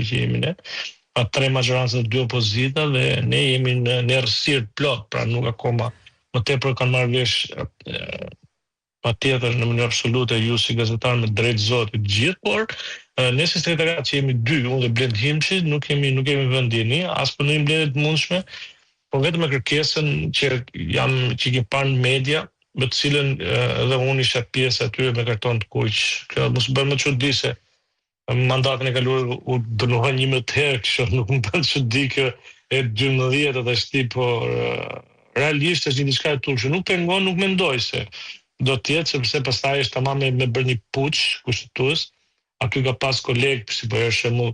që jemi ne. Pa 3 majoranca dhe 2 opozita dhe ne jemi në errësirë plot, pra nuk akoma më tepër kanë marrë vesh patjetër në mënyrë absolute ju si gazetar me drejt zotit gjithë, por ne si sekretariat që jemi 2, unë dhe Blend Himçi, nuk kemi vendini as për një mbledhje të mundshme, por vetëm me kërkesën që kemi parë në media, me të cilën edhe unë isha pjesë aty me karton të kuq. Kjo mos bën më çudi se mandatin e kaluar u dënuan 11 herë, kështu nuk më bën çudi kjo e 12 tash por realisht është një diçka e turpshme. Nuk pengon, nuk mendoj se do të jetë, sepse pastaj është tamam me bërë një puç kushtetues. Aty ka pas kolegë, si për shembull,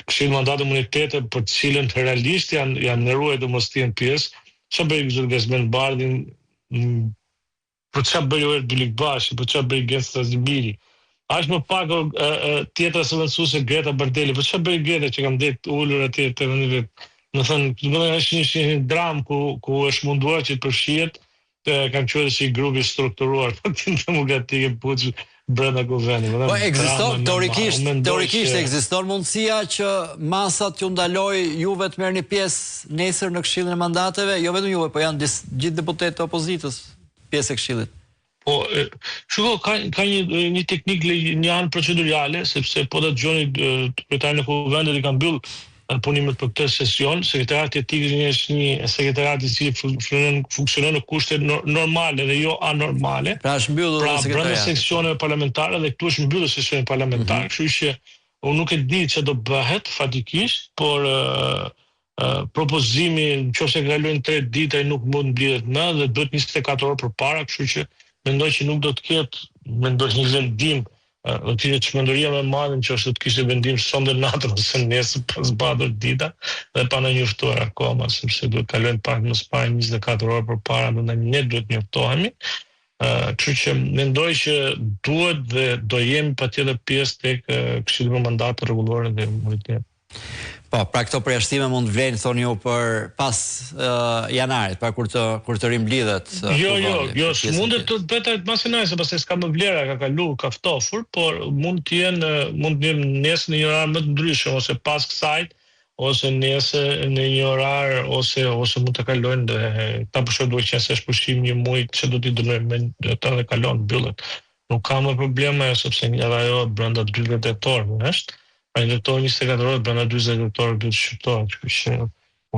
kishin mandat imunitete për të cilën realisht janë ndëruar të mos të jenë pjesë. Çfarë bëri Zot Gazmen Bardhin? Për çfarë bëri Oer Dulikbashi? Për çfarë bëri Gesta Zibiri? Ashtë më pak tjetra së vendësuese Greta Bardeli. Për çfarë bëri Greta që kam det ulur atje te vendi vet? Më thënë, është një dram ku është munduar që të përfshihet, kanë qenë si grupi strukturuar demokratik puç brenda kuvendit. Po ekziston teorikisht ekziston mundësia që masat ju ndaloj juve të merrni pjesë nesër në Këshillin e Mandateve, jo vetëm juve, po janë gjithë deputetët e opozitës pjesë e Këshillit. Po, ka një teknikë, një anë procedurale, sepse po të dëgjoni kryetarin e kuvendit i ka mbyll punimet për këtë sesion. Sekretariati etik është një sekretariat i cili funksionon në kushte normale dhe jo anormale. Pra është mbyllur sekretariati. Brenda seksioneve parlamentare dhe këtu është mbyllur sesioni parlamentar. Kështu që unë nuk e di ç'do të bëhet fatikisht, por propozimi nëse kalojnë 3 ditë ai nuk mund mbledhet më dhe duhet 24 orë përpara, kështu që mendoj që nuk do të ketë, një vendim. Do të jetë çmenduria më e madhe që është të kishte vendim sonte natën ose nesër pas zbatur dita dhe pa na njoftuar akoma, sepse duhet kalojnë pak më së pari 24 orë përpara, ne duhet njoftohemi. Kështu që mendoj që duhet dhe do jemi patjetër pjesë tek Këshilli për Mandate Rregullore dhe Imunitet. Po, pra këto përjashtime mund vlen, thoni ju, për pas janarit, pra kur të rimblidhet. Jo, s'mundet të bëhet mas janait, sepse s'ka më vlera, ka kalu, ka ftofur, por mund të jenë nesër në një orar më të ndryshëm, ose pas kësaj, ose nesër në një orar, ose mund të kalojnë dhe ta përshoj duhet që është pushim një muaj që do t'i dënojmë me të dhe kalon mbyllet. Nuk ka më probleme, sepse nga ajo brenda 2 tetorëve është. Pra ndërtoj 24 orë brenda 40 orë duhet shqiptohet, kështu që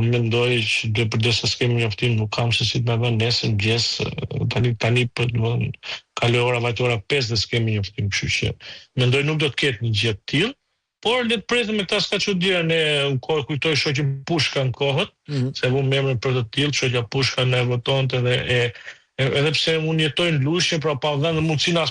unë mendoj që përdesë s'kemi njoftim, nuk kam se si të më vënë nesër mëngjes, tani për kaloj ora vajt ora 5 dhe s'kemi njoftim, kështu që mendoj nuk do të ketë një gjë të tillë, por le të presim me këtë s'ka çudia, ne kujtoj shoqin Pushka në kohët, se vum emrin për të tillë, shoqja Pushka ne votonte dhe edhe pse unë jetoj në Lushnjë, pra pa dhënë mundësinë as